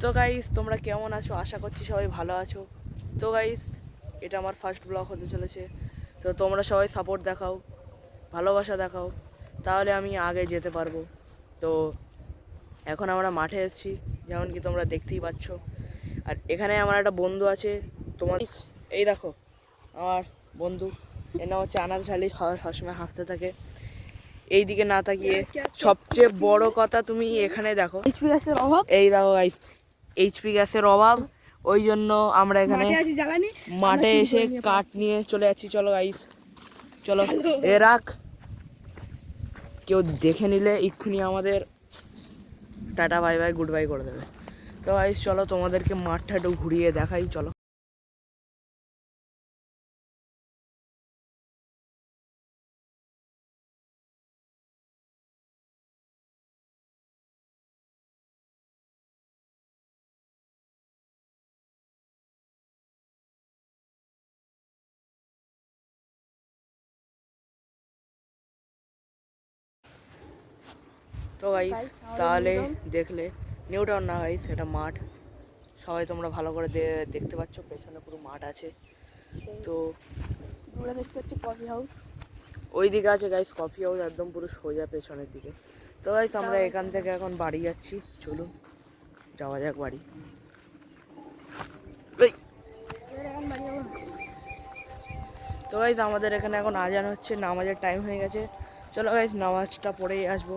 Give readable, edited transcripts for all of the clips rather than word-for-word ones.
তো গাইস তোমরা কেমন আছো? আশা করছি সবাই ভালো আছো। তো গাইস এটা আমার ফার্স্ট ব্লগ হতে চলেছে। তো তোমরা সবাই সাপোর্ট দেখাও, ভালোবাসা দেখাও, তাহলে আমি আগে যেতে পারবো। তো এখন আমরা মাঠে এসেছি, যেমন কি তোমরা দেখতেই পাচ্ছ। আর এখানে আমার একটা বন্ধু আছে, তোমার এই দেখো আমার বন্ধু, এর নাম হচ্ছে আনাজ ঝালি। সবসময় হাসতে থাকে, এই দিকে না তাকিয়ে। সবচেয়ে বড় কথা তুমি এখানে দেখো, এই দেখো গাইস, এইচপি গ্যাসের অভাব, ওই জন্য আমরা এখানে মাঠে এসে কাঠ নিয়ে চলে যাচ্ছি। চলো গাইস, চলো। এ রাখ, কেউ দেখে নিলে এক্ষুনি আমাদের tata bye bye good bye করে দেবে। তো গাইস চলো তোমাদেরকে মাঠটা একটু ঘুরিয়ে দেখাই, চলো। তো গাইস তাহলে দেখলে, নিউ টাউন না গাইস, এটা মাঠ। সবাই তোমরা ভালো করে দেখতে পাচ্ছ, পেছনে পুরো মাঠ আছে। তো দূরে দেখতে পাচ্ছি কফি হাউস, ওই দিকে আছে গাইস কফি হাউস, একদম পুরো সোজা পেছনের দিকে। তো গাইস আমরা এখান থেকে এখন বাড়ি যাচ্ছি, চলুন যাওয়া যাক বাড়ি। তো গাইস আমাদের এখানে এখন আজান হচ্ছে, নামাজের টাইম হয়ে গেছে। চলো গাইস নামাজটা পড়েই আসবো।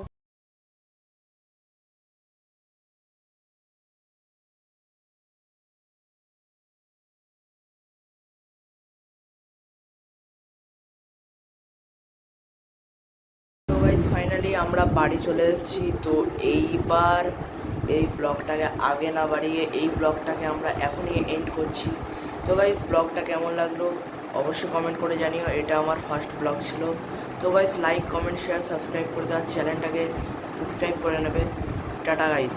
তো গাইস ফাইনালি আমরা বাড়ি চলে এসেছি। তো এইবার এই ব্লগটাকে আগে না বাড়িয়ে এই ব্লগটাকে আমরা এখনই এন্ড করছি। তো গাইস ব্লগটা কেমন লাগলো অবশ্যই কমেন্ট করে জানিও। এটা আমার ফার্স্ট ব্লগ ছিল। তো guys like comment share subscribe করে দেওয়ার, চ্যানেলটাকে সাবস্ক্রাইব করে নেবে। Tata guys.